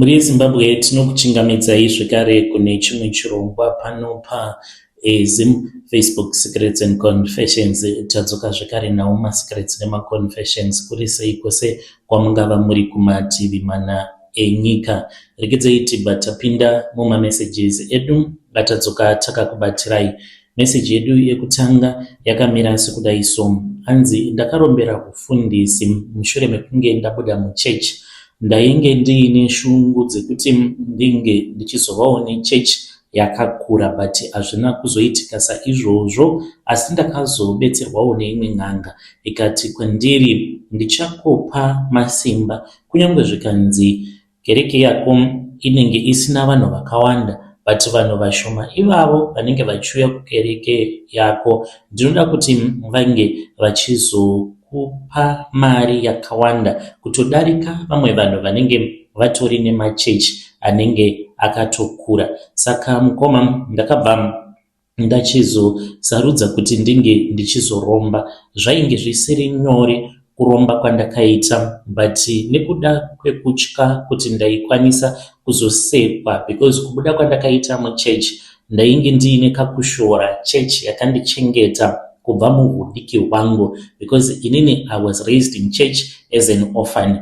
Muri Zimbabwe tinokuchingamidzai zvekare kune chimwe chirongwa pano paZim Facebook Secrets and Confessions. Tadzoka zvekare nawo masecrets nemaconfessions kuri sei kwose kwamungava muri kumativi mana enyika. Regedzei tibva tapinda mumamessages edu atadzoka takakubatirai. Meseji yedu yekutanga yakamira sekudai so: hanzi ndakarombera ufundisi mushure mekunge ndabuda muchechi. Ndainge ndiine shungu dzekuti ndinge ndichizovawo nechechi yakakura, but hazvina kuzoitika saizvozvo, asi ndakazobetserwawo neimwe n'anga ikati kwandiri, ndichakupa masimba kunyange zvikanzi kereke yako inenge isina vanhu vakawanda, but vanhu vashoma ivavo vanenge vachiuya kukereke yako ndinoda kuti vange vachizokupa mari yakawanda kutodarika vamwe vanhu vanenge vatori nemachechi anenge akatokura. Saka mukoma ndakabva ndachizosarudza kuti ndinge ndichizoromba. Zvainge zvisiri nyore kuromba kwandakaita, but nekuda kwekutya kuti ndaikwanisa kuzosekwa, because kubuda kwandakaita muchechi ndainge ndiine kakushora chechi yakandichengeta kubva muhudiki hwangu, because inini I was raised in church as an orphan.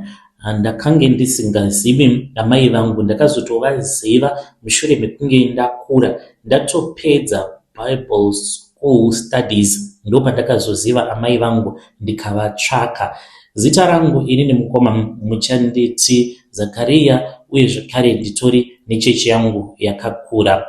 Ndakange ndisingazivi amai vangu, ndakazotovaziva mushure mekunge ndakura ndatopedza Bible school studies, ndo pandakazoziva amai vangu ndikavatsvaka. Zita rangu inini mukoma muchanditi Zakaria, uye zvekare nditori nechechi yangu yakakura.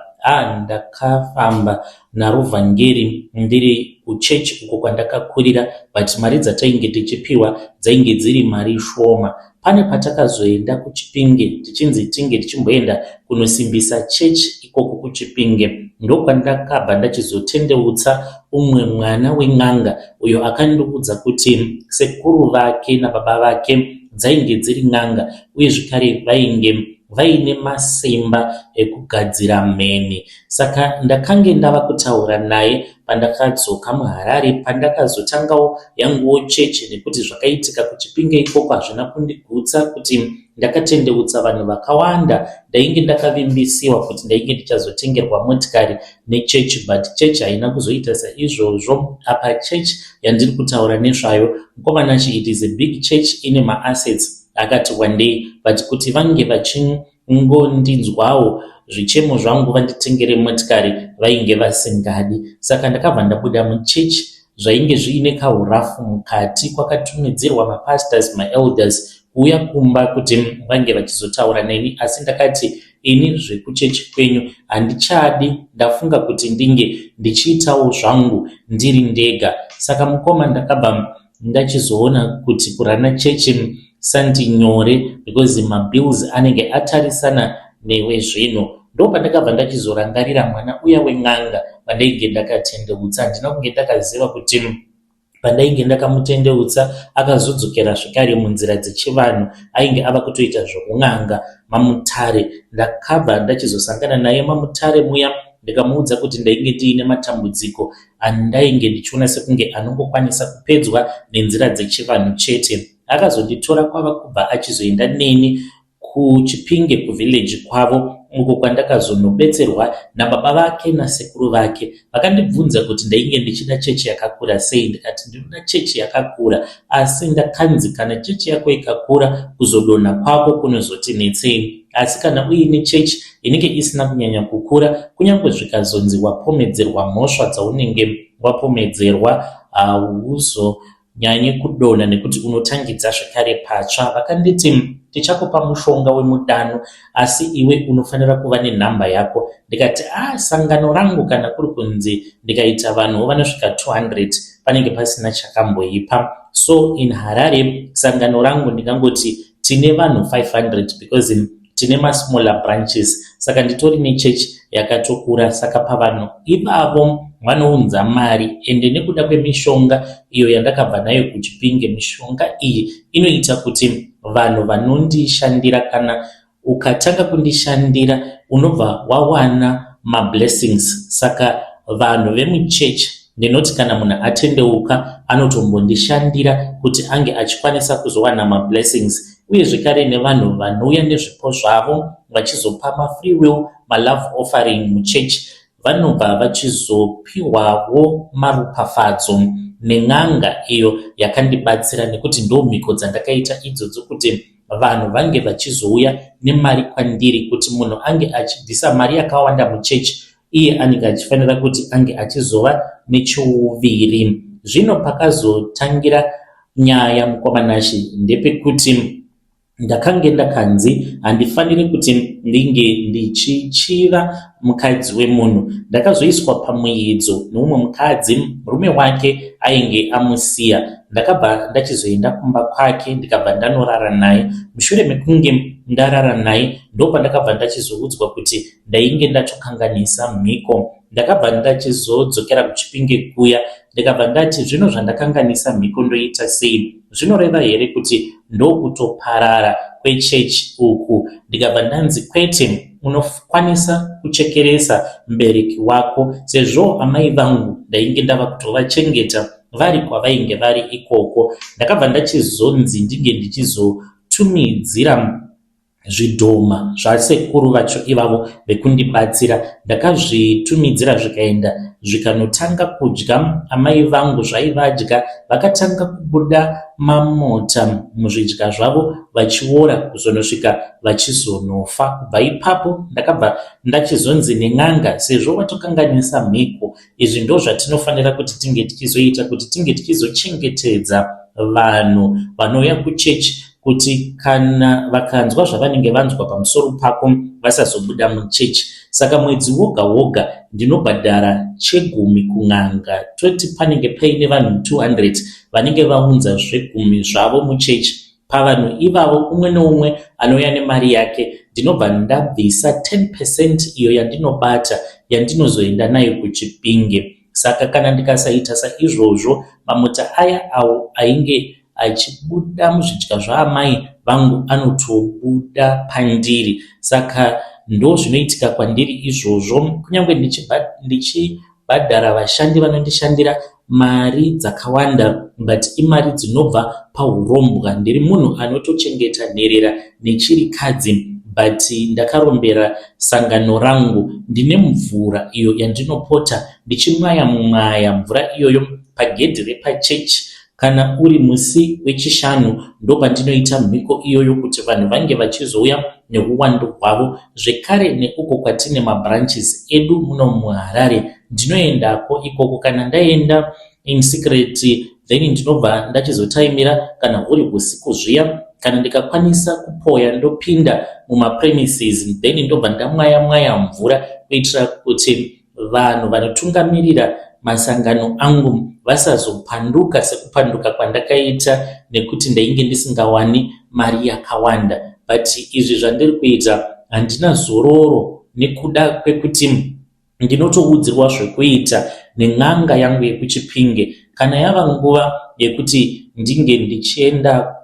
Ndakafamba naro vhangeri ndiri kuchechi uko kwandakakurira, but mari dzatainge tichipiwa dzainge dziri mari shoma. Pane patakazoenda kuChipinge tichinzi tinge tichimboenda kunosimbisa chechi ikoko kuChipinge, ndokwandakabva ndachizotendeutsa umwe mwana wen'anga uyo akandiudza kuti sekuru vake nababa vake dzainge dziri n'anga, uye zvekare vainge vaine masimba ekugadzira mheni. Saka ndakange ndava kutaura naye pandakadzoka muHarare, pandakazotangawo yanguwo chechi, nekuti zvakaitika kuChipinge ikoko hazvina kundigutsa kuti ndakatendeutsa vanhu vakawanda. Ndainge ndakavimbisiwa kuti ndainge ndichazotengerwa motikari nechechi, but chechi haina kuzoita saizvozvo. Apa chechi yandiri kutaura nezvayo mukomanachi, it is a big church ine maassets akati wandei, but kuti vange vachingondinzwawo zvichemo zvangu vanditengere motikari vainge vasingadi. Saka ndakabva ndabuda muchechi zvainge zviine kahurafu mukati, kwakatumidzirwa mapastors, maelders kuuya kumba kuti vange vachizotaura neni, asi ndakati ini zvekuchechi kwenyu handichadi, ndafunga kuti ndinge ndichiitawo zvangu ndiri ndega. Saka mukoma ndakabva ndachizoona kuti kurana chechi sandi nyore, because mabills anenge atarisana newe zvino. Ndo pandakabva ndachizorangarira mwana uya wen'anga pandainge ndakatendeutsa. Handina kunge ndakaziva kuti pandainge ndakamutendeutsa akazodzokera zvekare munzira dzechivanhu, ainge ava kutoita zvokun'anga mamutare. Ndakabva ndachizosangana naye mamutare muya, ndikamuudza kuti ndainge ndiine matambudziko andainge ndichiona sekunge anongokwanisa kupedzwa nenzira dzechivanhu chete. Akazonditora kwava kubva achizoenda neni kuChipinge kuvillage kwavo, uko kwandakazonobetserwa nababa vake nasekuru vake. Vakandibvunza kuti ndainge ndichida chechi yakakura sei. Ndikati ndinoda chechi yakakura, asi ndakanzi kana chechi yako ikakura kuzodonha kwako kunozotinetsei, asi kana uine chechi inenge isina kunyanya kukura, kunyange zvikazonzi wapomedzerwa mhosva dzaunenge wapomedzerwa, hauzonyanye kudonha nekuti unotangidza zvekare patsva. Vakanditi tichakupa mushonga wemudano, asi iwe unofanira kuva nenhamba yako. Ndikati sangano rangu kana kuri kunzi ndikaita vanhu vanosvika 200 panenge pasina chakamboipa. So in Harare sangano rangu ndingangoti tine vanhu 500 because tine masmaller branches. Saka nditori nechechi yakatokura, saka pavanhu ivavo vanounza mari. Ende nekuda kwemishonga iyo yandakabva nayo kuChipinge, mishonga iyi inoita kuti vanhu vanondishandira, kana ukatanga kundishandira unobva wawana mablessings. Saka vanhu vemuchechi ndinoti kana munhu atendeuka anotombondishandira kuti ange achikwanisa kuzowana mablessings uye zvekare nevanhu vanouya nezvipo zvavo vachizopa mafree will malove offering muchechi vanobva vachizopiwawo maropafadzo nen'anga iyo yakandibatsira nekuti ndo mhiko dzandakaita idzodzo kuti vanhu vange vachizouya nemari kwandiri kuti munhu ange achibvisa mari yakawanda muchechi iye anenge achifanira kuti ange achizova nechiuviri. Zvino pakazotangira nyaya mukomanashi ndepekuti ndakange ndakanzi handifaniri kuti ndinge ndichichiva mukadzi wemunhu. Ndakazoiswa pamuedzo neumwe mukadzi, murume wake ainge amusiya. Ndakabva ndachizoenda kumba kwake ndikabva ndanorara naye. Mushure mekunge ndarara naye ndopandakabva ndachizoudzwa kuti ndainge ndatokanganisa mhiko. Ndakabva ndachizodzokera kuChipinge kuya ndikabva ndati zvino zvandakanganisa mhiko ndoita sei? Zvinoreva here kuti ndokutoparara kwechechi uku? Ndikabva ndanzi kwete, unokwanisa kuchekeresa mubereki wako sezvo amai vangu ndainge ndava kutovachengeta vari kwavainge vari ikoko. Ndakabva ndachizonzi ndinge ndichizotumidzira zvidhoma zvasekuru vacho ivavo vekundibatsira. Ndakazvitumidzira zvikaenda zvikanotanga kudya. Amai vangu zvaivadya vakatanga kubuda mamota muzvidya zvavo vachiora kuzonosvika vachizonofa. Kubva ipapo ndakabva ndachizonzi nen'anga, sezvo watokanganisa mhiko, izvi ndo zvatinofanira kuti tinge tichizoita kuti tinge tichizochengetedza vanhu vanouya kuchechi kuti kana vakanzwa zvavanenge vanzwa pamusoro pako vasazobuda muchechi. Saka mwedzi woga woga ndinobhadhara chegumi kun'anga, toti panenge paine vanhu 200 vanenge vaunza zvegumi zvavo muchechi. Pavanhu ivavo umwe neumwe anouya nemari yake ndinobva ndabvisa 10% iyo yandinobata yandinozoenda nayo kuChipinge. Saka kana ndikasaita saizvozvo mamota aya awo ainge achibuda muzvidya zvaamai vangu anotobuda pandiri. Saka ndo zvinoitika kwandiri izvozvo. Kunyange ndichibhadhara vashandi vanondishandira mari dzakawanda, but imari dzinobva paurombwa. Ndiri munhu anotochengeta nherera nechirikadzi, but ndakarombera sangano rangu ndine mvura iyo yandinopota ndichimwaya mvura iyoyo pagedhi repachechi. Kana uri musi wechishanu ndopandinoita mhiko iyoyo kuti vanhu vange vachizouya neuwandu hwavo. Zvekare neuko kwatine mabranches edu muno muHarare ndinoendako ikoko. Kana ndaenda in secret then ndinobva ndachizotaimira kana huri usiku zviya. Kana ndikakwanisa kupoya ndopinda mumapremises then ndobva ndamwaya mvura kuitira kuti vanhu vanotungamirira masangano angu vasazopanduka sekupanduka kwandakaita nekuti ndainge ndisingawani mari yakawanda. But izvi zvandiri kuita handina zororo nekuda kwekuti ndinotoudzirwa zvekuita nen'anga yangu yekuChipinge. Kana yava nguva yekuti ndinge ndichienda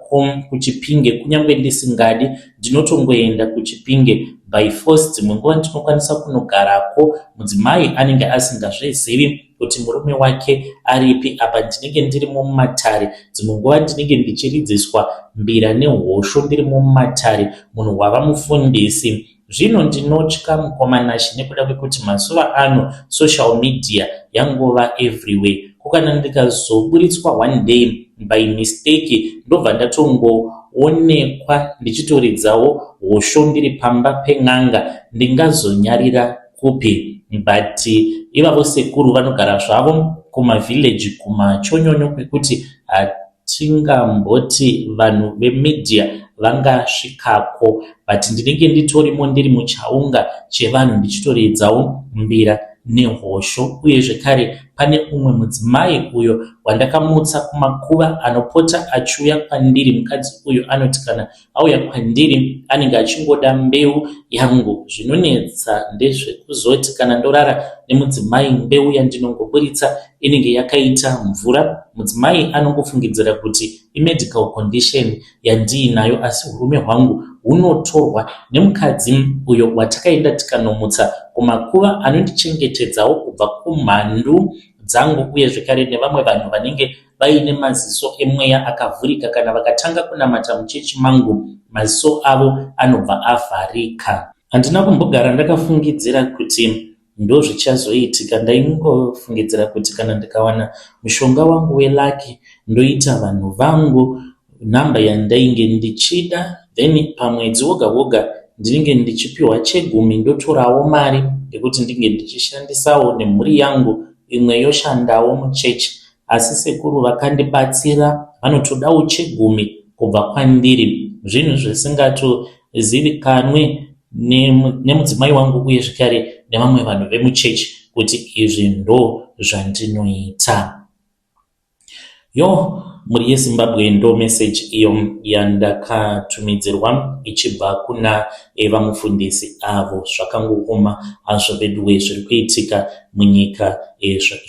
kuChipinge kunyange ndisingadi, ndinotongoenda kuChipinge by force. Dzimwe nguva ndinokwanisa kunogarako, mudzimai anenge asingazvizivi kuti murume wake aripi. Apa ndinenge ndirimo mumatare, dzimwe nguva ndinenge ndichiridziswa mbira nehosho ndirimo mumatare, munhu wava mufundisi. Zvino ndinotya mukomanashi nekuda kwekuti mazuva ano social media yangova everywhere. Kana ndikazoburitswa one day by mistake ndobva ndatongoonekwa ndichitoridzawo hosho ndiri pamba pen'anga, ndingazonyarira kupi? But ivavo sekuru vanogara zvavo kumavhileji kumachonyonyo kwekuti hatingamboti vanhu vemedia vangasvikako. But ndinenge nditorimo ndiri muchaunga chevanhu ndichitoridzawo mbira nehosho. Uye zvekare pane umwe mudzimai uyo wandakamutsa kumakuva anopota achiuya kwandiri. Mukadzi uyo anoti kana auya kwandiri anenge achingoda mbeu yangu. Zvinonetsa ndezvekuzoti kana ndorara nemudzimai mbeu yandinongoburitsa inenge yakaita mvura, mudzimai anongofungidzira kuti imedical condition yandiinayo, asi urume hwangu hunotorwa nemukadzi uyo watakaenda tikanomutsa kumakuva anondichengetedzawo kubva kumhandu dzangu uye zvekare nevamwe vanhu vanenge vaine maziso emweya akavhurika kana vakatanga kunamata muchechi mangu maziso avo anobva avharika. Handina kumbogara ndakafungidzira kuti ndo zvichazoitika. Ndaingofungidzira kuti kana ndikawana mushonga wangu welaki ndoita vanhu vangu namba yandainge ndichida, then pamwedzi woga woga ndinenge ndichipiwa chegumi ndotorawo mari yekuti ndinge ndichishandisawo nemhuri yangu imwe yoshandawo muchechi. Asi sekuru vakandibatsira, vanotodawo chegumi kubva kwandiri, zvinhu zvisingatozivikanwe nemudzimai wangu uye zvekare nevamwe vanhu vemuchechi kuti izvi ndo zvandinoita. Muri yeZimbabwe ndo message iyo yandakatumidzirwa ichibva kuna vamufundisi avo. Zvakangooma hazvo veduwe zviri kuitika munyika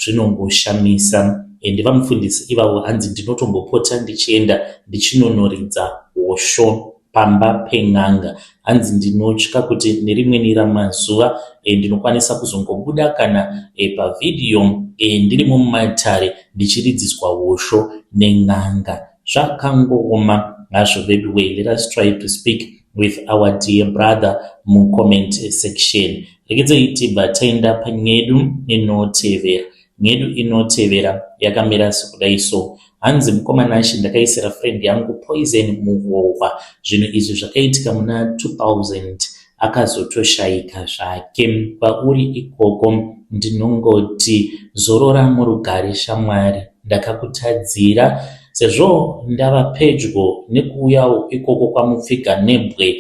zvinongoshamisa. Ndevamufundisi ivavo hanzi ndinotombopota ndichienda ndichinonoridza hosho pamba pen'anga. Hanzi ndinotya kuti nerimweni ramazuva ndinokwanisa kuzongobuda kana pavhidhiyo ndiri mumatare ndichiridziswa hosho nen'anga. Zvakangooma hazvo veduwe. Let us try to speak with our dear brother mucomment section. Regedzei tibva taenda panyedu inotevera. Nyedu inotevera yakamira sekudai so. Hanzi mukomana Ashi ndakaisira friend yangu poison muhohwa. Zvinhu izvi zvakaitika muna 2000 akazotoshaika zvake. Pauri ikoko ndinongoti zorora murugare shamwari, ndakakutadzira sezvo ndava pedyo nekuuyawo ikoko kwamupfiga nebwe.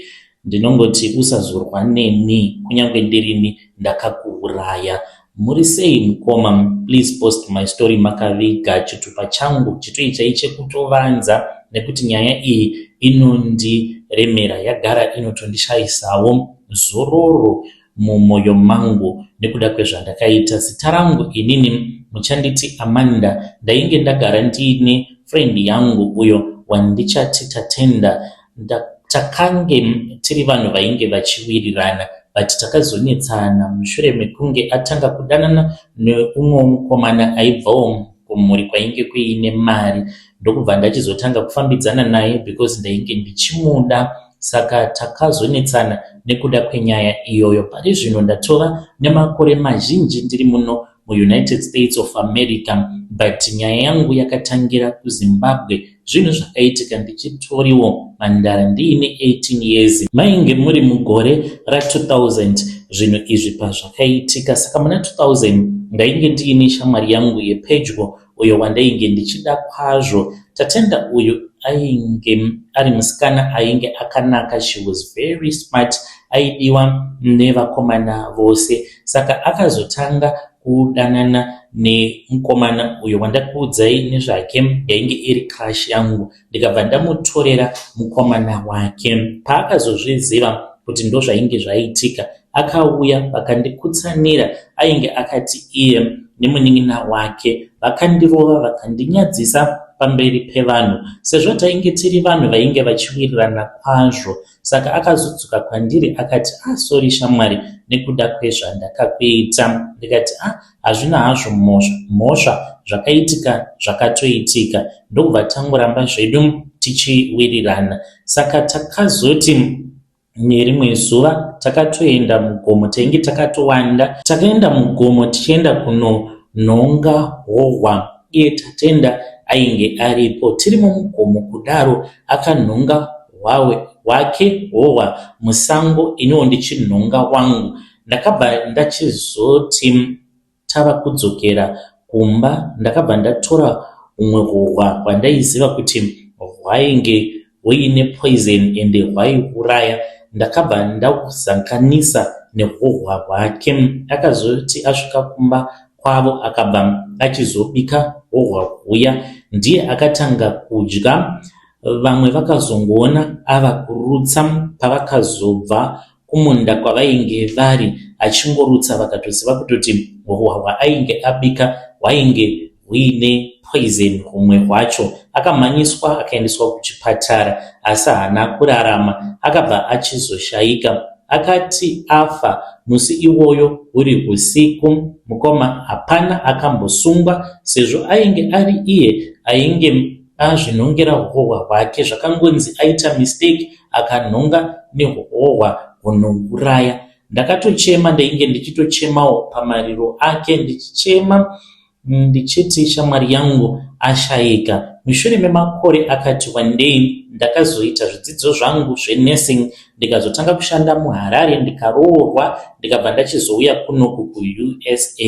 Ndinongoti usazorwa neni kunyange ndirini ndakakuuraya. Muri sei mukoma? Please post my story makaviga chitupa changu chitoi chaichekutovanza nekuti nyaya iyi inondiremera, yagara inotondishayisawo zororo mumwoyo mangu nekuda kwezvandakaita. Zita rangu inini muchanditi Amanda. Ndainge ndagara ndiine friend yangu uyo wandichati Tatenda. Takange tiri vanhu vainge vachiwirirana, but takazonetsana mushure mekunge atanga kudanana neumwe mukomana aibvawo kumhuri kwainge kuine mari. Ndokubva ndachizotanga kufambidzana naye because ndainge ndichimuda. Saka takazonetsana nekuda kwenyaya iyoyo. Pari zvino ndatova nemakore mazhinji ndiri muno muUnited States of America, but nyaya yangu yakatangira kuZimbabwe. Zvinhu zvakaitika ndichitoriwo mandara ndiine 18 years. Mainge muri mugore ra2000 zvinhu izvi pazvakaitika. Saka muna 2000 ndainge ndiine shamwari yangu yepedyo uyo wandainge ndichida kwazvo. Tatenda uyu ainge ari musikana ainge akanaka. She was very smart, aidiwa nevakomana vose. Saka akazotanga kudanana nemukomana uyo wandakuudzai nezvake, yainge iri crush yangu. Ndikabva ndamutorera mukomana wake. Paakazozviziva kuti ndo zvainge zvaitika, akauya vakandikutsanira. Ainge akati iye nemunin'ina wake vakandirova vakandinyadzisa pamberi pevanhu, sezvo tainge tiri vanhu vainge vachiwirirana kwazvo. Saka akazodzoka kwandiri akati, sorry shamwari nekuda kwezvandakakuita. Ndikati hazvina hazvo mhosva, zvakaitika zvakatoitika. Ndokubva tangoramba zvedu tichiwirirana. Saka takazoti nerimwe zuva takatoenda mugomo, tainge takatowanda. Takaenda mugomo tichienda kunonhonga hohwa. Iye Tatenda ainge aripo. Tiri mumugomo kudaro akanhonga hwake hohwa musango, iniwo ndichinhonga wangu. Ndakabva ndachizoti tava kudzokera kumba, ndakabva ndatora humwe hohwa hwandaiziva kuti hwainge huine poison ende hwaiuraya. Ndakabva ndahuzanganisa nehohwa hwake. Akazoti asvika kumba kwavo akabva achizobika hohwa huya. Ndiye akatanga kudya. Vamwe vakazongoona ava kurutsa. Pavakazobva kumunda kwavainge vari achingorutsa, vakatoziva kutoti hohwa hwaainge abika hwainge huine poison humwe hwacho. Akamhanyiswa akaendeswa kuchipatara, asi haana kurarama, akabva achizoshayika. Akati afa musi iwoyo huri usiku. Mukoma hapana akambosungwa sezvo ainge ari iye ainge azvinongera hohwa hwake, zvakangonzi aita mistake akanhonga nehohwa hunouraya. Ndakatochema, ndainge ndichitochemawo pamariro ake, ndichichema ndichiti shamwari yangu ashayika. Mushure memakore akati wandei ndakazoita zvidzidzo zvangu zvenursing, ndikazotanga kushanda muHarare, ndikaroorwa, ndikabva ndachizouya kunoku kuUSA.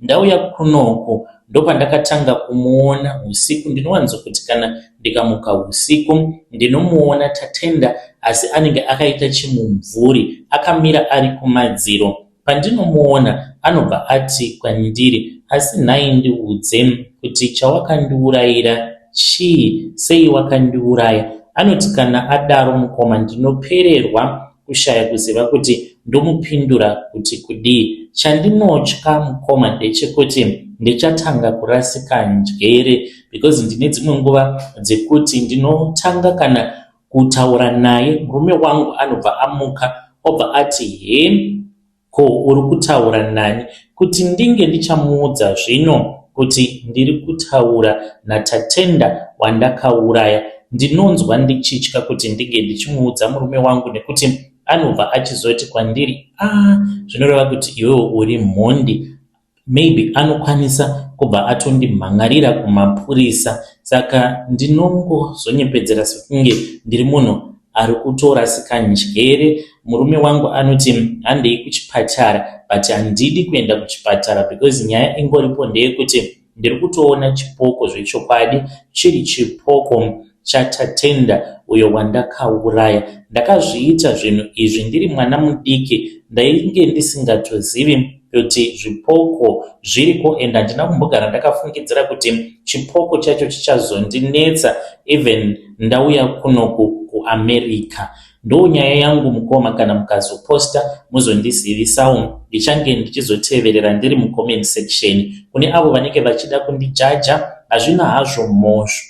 Ndauya kunoku ndopandakatanga kumuona usiku. Ndinowanzokuti kana ndikamuka usiku ndinomuona Tatenda, asi anenge akaita chimumvuri, akamira ari kumadziro. Pandinomuona anobva ati kwandiri, asi nhai ndiudze kuti chawakandiurayira chii, sei wakandiuraya? Anoti kana adaro mukoma ndinopererwa kushaya kuziva kuti ndomupindura kuti kudii. Chandinotya mukoma ndechekuti ndichatanga kurasika njere, because ndine dzimwe nguva dzekuti ndinotanga kana kutaura naye, murume wangu anobva amuka obva ati ko uri kutaura nani? Kuti ndinge ndichamuudza zvino kuti ndiri kutaura naTatenda wandakauraya, ndinonzwa ndichitya kuti ndinge ndichimuudza murume wangu, nekuti anobva achizoti kwandiri, zvinoreva kuti iwewe uri mhondi. Maybe anokwanisa kubva atondimhangarira kumapurisa. Saka ndinongozonyepedzera sekunge ndiri munhu ari kutorasika njere. Murume wangu anoti handei kuchipatara, but handidi kuenda kuchipatara because nyaya ingoripo ndeyekuti ndiri kutoona chipoko zvechokwadi, chiri chipoko chaTatenda uyo wandakauraya. Ndakazviita zvinhu izvi ndiri mwana mudiki, ndainge ndisingatozivi kuti zvipoko zviriko, enda handina kumbogara ndakafungidzira kuti chipoko chacho chichazondinetsa even ndauya kunoku kuAmerica. Ndo nyaya yangu mukoma, kana mukazoposta muzondizivisawo, ndichange ndichizoteverera ndiri mucomment section. Kune avo vanenge vachida kundijaja, hazvina hazvo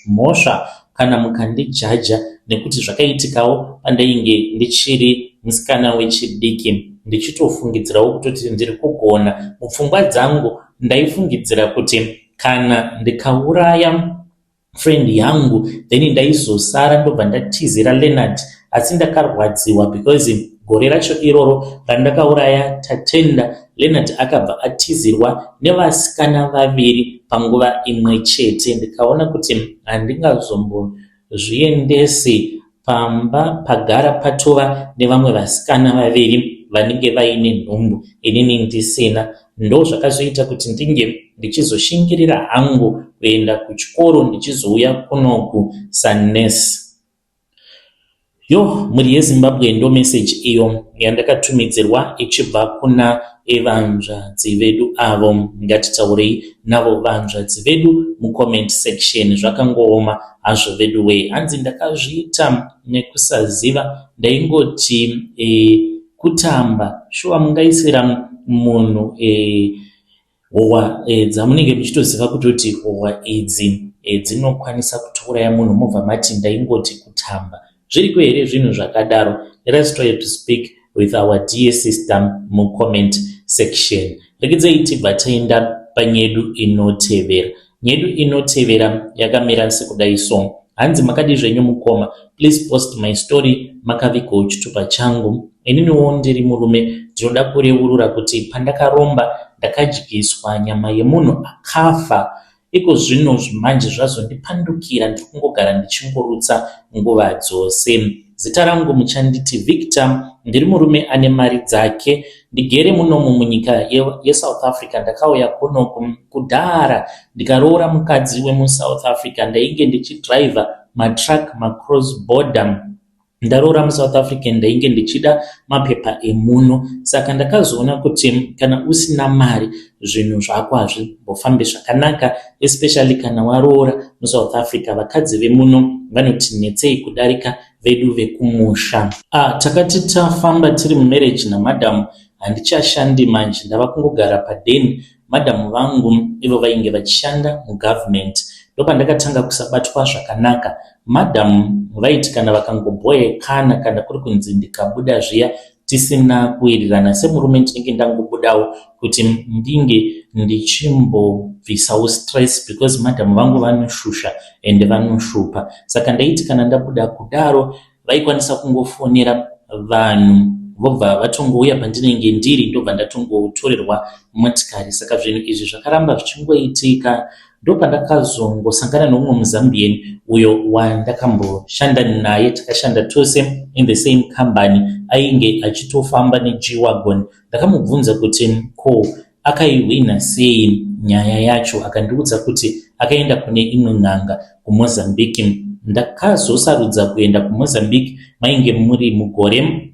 mhosva kana mukandijaja, nekuti zvakaitikawo pandainge ndichiri musikana wechidiki, ndichitofungidzirawo kutoti ndiri kugona. Mupfungwa dzangu ndaifungidzira kuti kana ndikauraya friend yangu then ndaizosara ndobva ndatizira Leonard, asi ndakarwadziwa because gore racho iroro randakauraya Tatenda, Leonard akabva atizirwa nevasikana vaviri panguva imwe chete. Ndikaona kuti handingazombozviendesi pamba pagara patova nevamwe vasikana vaviri vanenge vaine nhumbu, inini ndisina. Ndo zvakazoita kuti ndinge ndichizoshingirira hangu kuenda kuchikoro ndichizouya kunoku sanesi. Muri yeZimbabwe ndo message iyo yandakatumidzirwa ichibva kuna evanzvadzi vedu avo. Ngatitaurei navo vanzvadzi vedu mucomment section. Zvakangooma hazvo vedu wei. Hanzi ndakazviita nekusaziva, ndaingoti kutamba. Shuwa mungaisira munhu hohwa dzamunenge muchitoziva kutoti hohwa idzi dzinokwanisa kutouraya munhu, mobva mati ndaingoti kutamba. Zviriko here zvinhu zvakadaro? Let us try to speak with our dear sister mucomment section. Regai tibva taenda panyedu inotevera. Nyedu inotevera yakamira sekudai so. Hanzi makadi zvenyu mukoma, please post my story makavigawo chitupa changu. Ininiwo ndiri murume, ndinoda kureurura kuti pandakaromba ndakadyiswa nyama yemunhu akafa. Iko zvino manje zvazondipandukira, ndiri kungogara ndichingorutsa nguva dzose. Zita rangu muchanditi Victor, ndiri murume ane mari dzake. Ndigere munomu munyika yeSouth Africa. Ndakauya kunoku kudhara ndikaroora mukadzi wemuSouth Africa. Ndainge ndichidriva matruck macross border. Ndaroora muSouth Africa ndainge ndichida mapepa emuno. Saka ndakazoona kuti kana usina mari zvinhu zvako hazvimbofambi zvakanaka, especially kana waroora muSouth Africa. Vakadzi vemuno vanotinetsei kudarika vedu vekumusha. Takati tafamba tiri mumarriage namadhamu, handichashandi manje, ndava kungogara padeni. Madhamu vangu ivo vainge vachishanda mugovernment. Ndopandakatanga kusabatwa zvakanaka. Madhamu vaiti kana vakangobhoyekana, kana kuri kunzi ndikabuda zviya, tisina kuwirirana. Semurume ndinenge ndangobudawo kuti ndinge ndichimbobvisawo stress because madhamu vangu vanoshusha ende vanoshupa. Saka ndaiti kana ndabuda kudaro vaikwanisa kungofonera vanhu vobva vatongouya pandinenge ndiri, ndobva ndatongotorerwa motikari. Saka zvinhu izvi zvakaramba zvichingoitika. Ndopandakazongosangana nomumwe muZambian uyo wandakamboshanda naye, takashanda tose in the same company, ainge achitofamba neG-Wagon. Ndakamubvunza kuti ko akaihwina sei nyaya yacho, akandiudza kuti akaenda kune imwe n'anga kuMozambique. Ndakazosarudza kuenda kuMozambique mainge muri mugore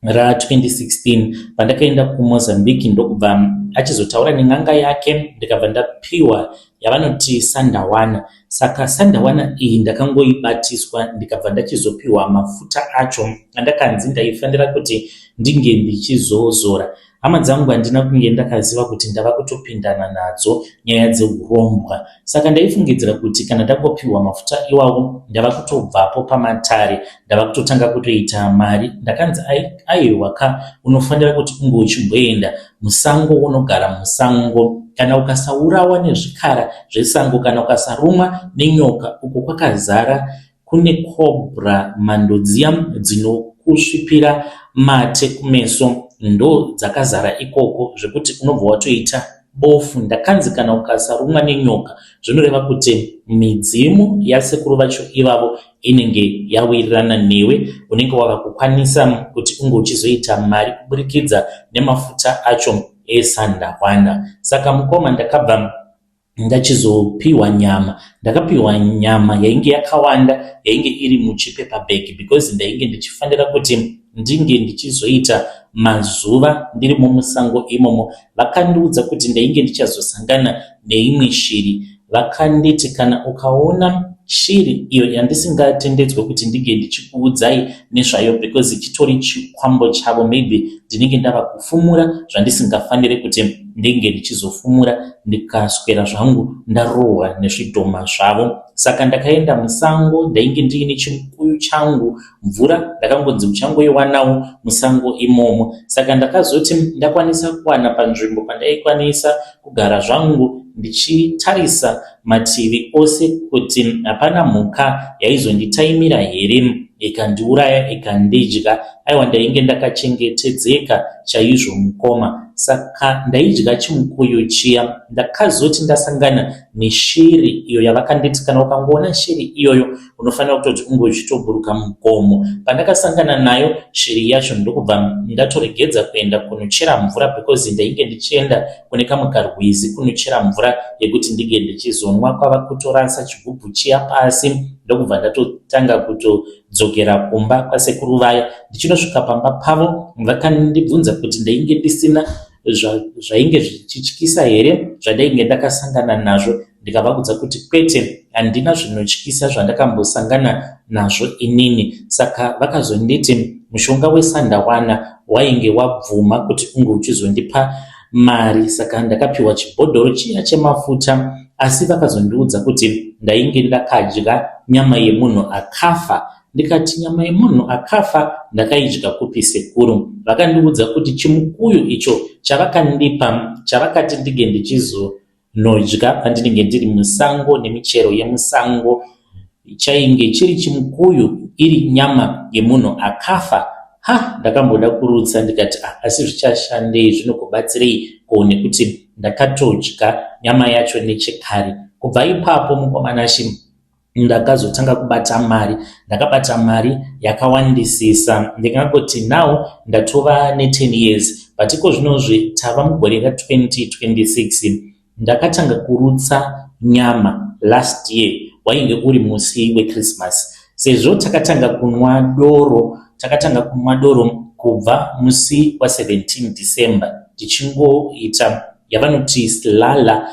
ra2016 pandakaenda kuMozambique, ndokubva achizotaura nen'anga yake ndikabva ndapiwa yavanoti sandawana. Saka sandawana iyi ndakangoibatiswa ndikabva ndachizopiwa mafuta acho andakanzi ndaifanira kuti ndinge ndichizozora. Hama dzangu handina kunge ndakaziva kuti ndava kutopindana nadzo nyaya dzeurombwa. Saka ndaifungidzira kuti kana ndakopiwa mafuta iwawo ndava kutobvapo pamatare, ndava kutotanga kutoita mari. Ndakanzi aiwa unofanira kuti unge uchimboenda musango, unogara musango. Kana ukasaurawa nezvikara zvesango, kana ukasarumwa nenyoka, uko kwakazara kune cobra, mhando dziya dzinokusvipira mate kumeso, ndo dzakazara ikoko zvekuti unobva watoita bofu. Ndakanzi kana ukasarumwa nenyoka zvinoreva kuti midzimu yasekuru vacho ivavo inenge yawirirana newe, unenge wava kukwanisa kuti unge uchizoita mari kuburikidza nemafuta acho esandawana. Saka mukoma ndakabva ndachizopiwa nyama. Ndakapiwa nyama yainge yakawanda, yainge iri muchipepa bag because ndainge ndichifanira kuti ndinge ndichizoita mazuva ndiri musango imomo. Vakandiudza kuti ndainge ndichazosangana neimwe shiri. Vakanditi kana ukaona shiri iyo yandisingatendedzwe kuti ndinge ndichikuudzai nezvayo because chitori chikwambo chavo, maybe ndinenge ndava kufumura zvandisingafanire kuti ndinge ndichizofumura, ndikaswera zvangu ndarohwa nezvidhoma zvavo. Saka ndakaenda musango, ndainge ndiine chimukuyu changu, mvura ndakangonzi muchangoiwanawo musango imomo. Saka ndakazoti ndakwanisa kuwana panzvimbo pandaikwanisa kugara zvangu ndichitarisa mativi ose kuti hapana mhuka yaizonditaimira here ikandiuraya ikandidya. Aiwa, ndainge ndakachengetedzeka chaizvo mukoma. Saka ndaidya chimukuyu chiya. Ndakazoti ndasangana neshiri iyo yavakanditi kana ukangoona shiri iyoyo unofanira kutoti unge uchitoburuka mugomo. Pandakasangana nayo shiri yacho, ndokubva ndatoregedza kuenda kunochera mvura because ndainge ndichienda kune kamwe karwizi kunochera mvura yekuti ndinge ndichizonwa. Kwava kutorasa chigubhu chiya pasi, ndokubva ndatotanga kutodzokera kumba kwasekuru vaya. Ndichinosvika pamba pavo vakandibvunza kuti ndainge ndisina zvainge zvichityisa here zvandainge ndakasangana nazvo. Ndikavaudza kuti kwete, handina zvinotyisa zvandakambosangana nazvo inini. Saka vakazonditi mushonga wesandawana wainge wabvuma kuti unge uchizondipa mari. Saka ndakapiwa chibhodhoro chiya chemafuta, asi vakazondiudza kuti ndainge ndakadya nyama yemunhu akafa. Ndikati nyama yemunhu akafa ndakaidya kupi sekuru? Vakandiudza kuti chimukuyu icho chavakandipa, chavakati ndige ndichizonodya pandinenge ndiri musango nemichero yemusango, chainge chiri chimukuyu iri nyama yemunhu akafa. Ndakamboda kurutsa ndikati asi zvichashandei, zvinokubatsirei kuone kuti ndakatodya nyama yacho nechekare. Kubva ipapo mukomanashi ndakazotanga kubata mari. Ndakabata mari yakawandisisa. Ndingangoti now ndatova ne10 years, patiko zvinozvi tava mugore ra2026. Ndakatanga kurutsa nyama last year, wainge uri musi weChristmas. Sezvo takatanga kunwa doro kubva musi wa17 December, tichingoita yavanoti slala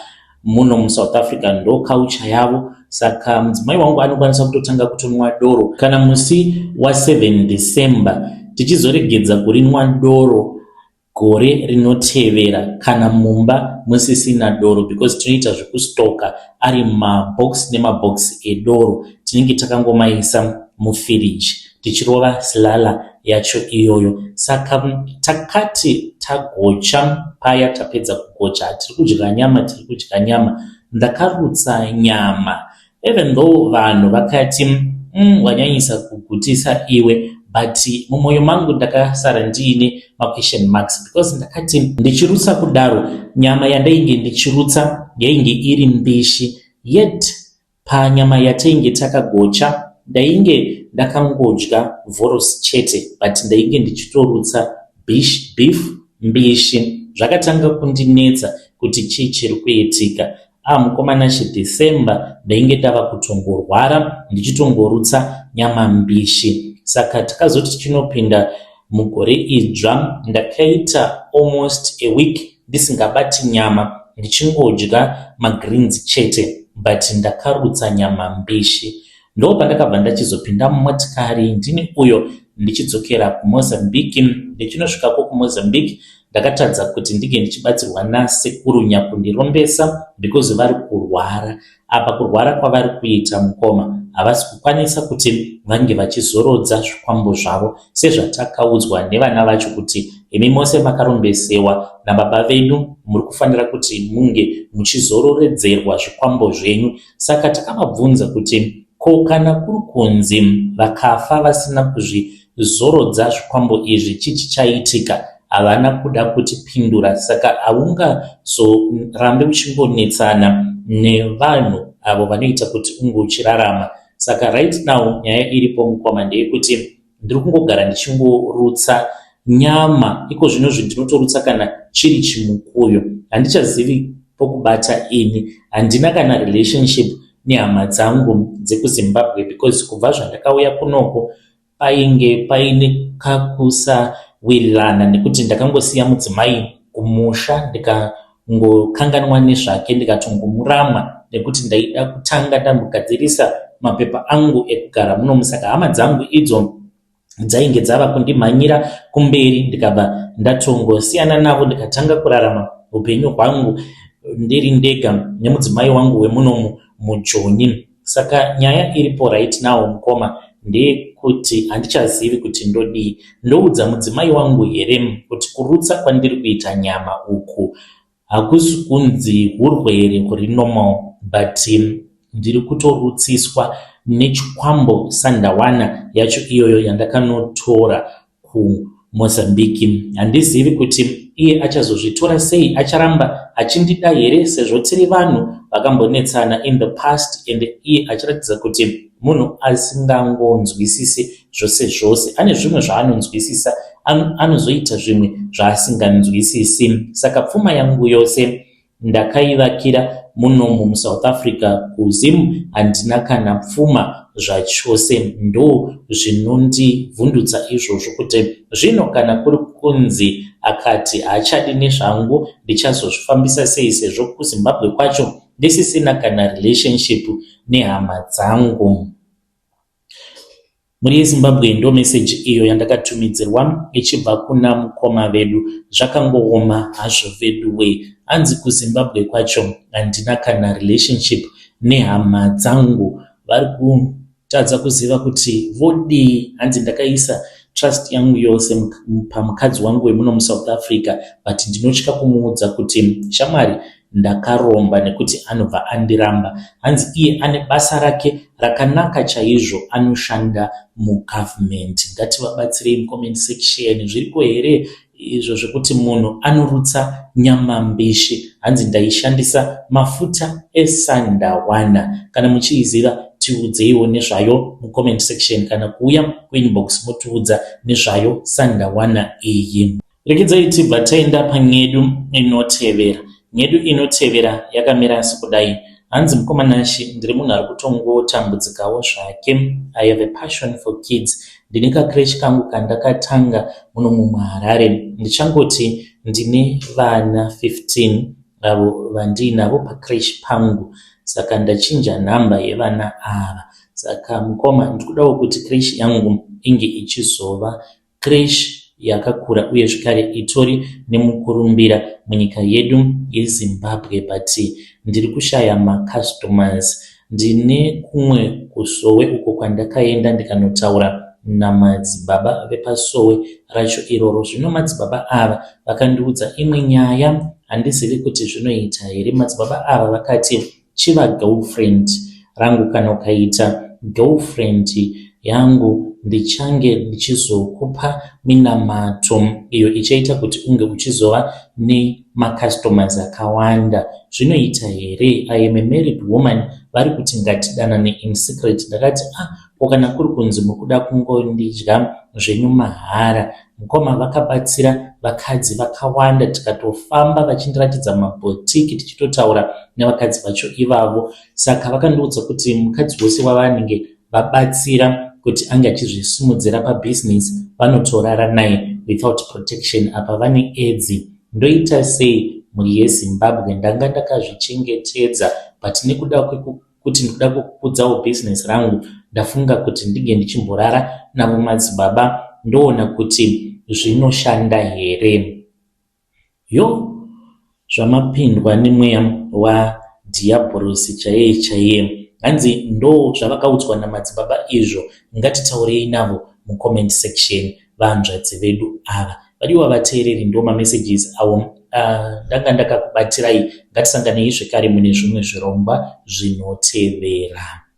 muno muSouth Africa, ndo culture yavo. Saka mudzimai wangu anokwanisa kutotanga kutonwa doro kana musi wa7 December, tichizoregedza kurinwa doro gore rinotevera kana mumba musisina doro because tinoita zvekustoka ari mabox nemabox edoro, tinenge takangomaisa mufiriji tichirova slala yacho iyoyo. Saka takati tagocha, paya tapedza kugocha, tiri kudya nyama, ndakarutsa nyama. Even though vanhu vakati wanyanyisa kugutisa iwe, but mumwoyo mangu ndakasara ndiine question marks, because ndakati ndichirutsa kudaro, nyama yandainge ndichirutsa yainge iri mbishi, yet panyama yatainge takagocha ndainge ndakangodya vhorosi chete, but ndainge ndichitorutsa beef mbishi. Zvakatanga kundinetsa kuti chii chiri kuitika. Mukomana chiDecember ndainge ndava kutongorwara ndichitongorutsa nyama mbishi. Saka takazoti tichinopinda mugore idzva, ndakaita almost a week ndisingabati nyama, ndichingodya magreens chete, but ndakarutsa nyama mbishi. Ndo pandakabva ndachizopinda mumotikari ndini uyo ndichidzokera kuMozambique. Ndichinosvikako kuMozambique ndakatadza kuti ndige ndichibatsirwa nasekuru nyakundirombesa, because vari kurwara. Apa kurwara kwavari kuita mukoma, havasi kukwanisa kuti vange vachizorodza zvikwambo zvavo sezvatakaudzwa nevana vacho kuti imi mose makarombesewa nababa vedu, muri kufanira kuti munge muchizororedzerwa zvikwambo zvenyu. Saka takavabvunza kuti ko kana kuri kunzi vakafa vasina kuzvizorodza zvikwambo izvi chichi chaitika, havana kuda kutipindura. Saka haungazorambe uchingonetsana nevanhu avo vanoita kuti unge uchirarama. Saka right now nyaya iripo mukoma ndeyekuti ndiri kungogara ndichingorutsa nyama. Iko zvino ndinotorutsa kana chiri chimukuyo, handichazivi pokubata ini. Handina kana relationship nehama dzangu dzekuZimbabwe, because kubva zvandakauya kunoko painge paine kakusawirirana, nekuti ndakangosiya mudzimai kumusha ndikangokanganwa nezvake, ndikatongomurama nekuti ndaida kutanga ndambogadzirisa mapepa angu ekugara muno. Saka hama dzangu idzo dzainge dzava kundimhanyira kumberi, ndikabva ndatongosiyana navo ndikatanga kurarama upenyu hwangu ndiri ndega nemudzimai wangu wemunomu muJoni. Saka nyaya iripo right now mukoma ndeyekuti handichazivi kuti ndodii. Ndoudza mudzimai wangu here kuti kurutsa kwandiri kuita nyama uku hakusi kunzi urwere huri normal, but ndiri kutorutsiswa nechikwambo sandawana yacho iyoyo yandakanotora kuMozambique. Handizivi kuti iye achazozvitora sei, acharamba achindida here, sezvo tiri vanhu vakambonetsana in the past, and iye achiratidza kuti munhu asingangonzwisisi zvose zvose. Ane zvimwe zvaanonzwisisa, anozoita zvimwe zvaasinganzwisisi. Saka pfuma yangu yose ndakaivakira muno muSouth Africa kuZim, handina kana pfuma zvachose. Ndo zvinondivhundutsa izvozvo kuti zvino kana kuri kunzi akati haachadi nezvangu, ndichazozvifambisa sei, sezvo kuZimbabwe kwacho ndisisina kana relationship nehama dzangu. Muri Zimbabwe ndo message iyo yandakatumidzirwa ichibva kuna mukoma vedu. Zvakangooma hazvo vedu we, hanzi kuZimbabwe kwacho handina kana relationship nehama dzangu. Vari kutadza kuziva kuti vodii. Hanzi ndakaisa trust yangu yose pamukadzi wangu wemuno muSouth Africa, but ndinotya kumuudza kuti shamwari ndakaromba nekuti anobva andiramba. Hanzi iye ane basa rake rakanaka chaizvo, anoshanda mugovernment. Ngativabatsirei mucomment section. Zviripo here izvo zvekuti munhu anorutsa nyama mbishi? Hanzi ndaishandisa mafuta esandawana. Kana muchiiziva tiudzeiwo nezvayo mucomment section, kana kuuya kuinbox motiudza nezvayo sandawana iyi. Rekedzai tibva taenda panyedu inotevera. Nyedu inotevera yakamira sekudai. Hanzi mukomanashi ndiri munhu ari kutongotambudzikawo zvake. I have a passion for kids. Ndine kakreshi kangu kandakatanga muno muHarare. Ndichangoti ndine vana 15 avo vandinavo pakreshi pangu. Saka ndachinja nhamba yevana ava. Saka mukoma ndikudawo kuti kreshi yangu inge ichizova kreshi yakakura uye zvakare itori nemukurumbira munyika yedu yeZimbabwe, but ndiri kushaya macustomers. Ndine kumwe kusowe uko kwandakaenda ndikanotaura namadzibaba vepasowe racho iroro. Zvino madzibaba ava vakandiudza imwe nyaya, handizivi kuti zvinoita here. Madzibaba ava vakati chiva girlfriend rangu kana ukaita girlfriend yangu ndichange ndichizokupa minamato iyo ichaita kuti unge uchizova nemakastomers akawanda. Zvinoita here? I am a married woman. Vari kuti ngatidanane in secret. Ndakati kana kuri kunzi mukuda kungondidya zvenyu mahara. Mukoma vakabatsira vakadzi vakawanda, tikatofamba vachindiratidza mabhotiki tichitotaura nevakadzi vacho ivavo. Saka vakandiudza kuti mukadzi wose wavanenge vabatsira kuti ange achizvisimudzira pabhizinesi vanotorara naye without protection. Apa vane edzi. Ndoita sei mhuri yeZimbabwe? Ndanga ndakazvichengetedza, but nekuda kuti ndikuda kukudzawo bhizinesi rangu ndafunga kuti ndige ndichimborara navo madzibaba, ndoona kuti zvinoshanda here. Zvamapindwa nemweya waDhiabhorosi chaiye. Hanzi ndo zvavakaudzwa namadzibaba izvo, ngatitaurei navo mucomment section vanzvadzi vedu ava. Vadiwa vateereri, ndo mamessages awo ndanga ndakakubatirai. Ngatisanganei zvekare mune zvimwe zvirongwa zvinotevera.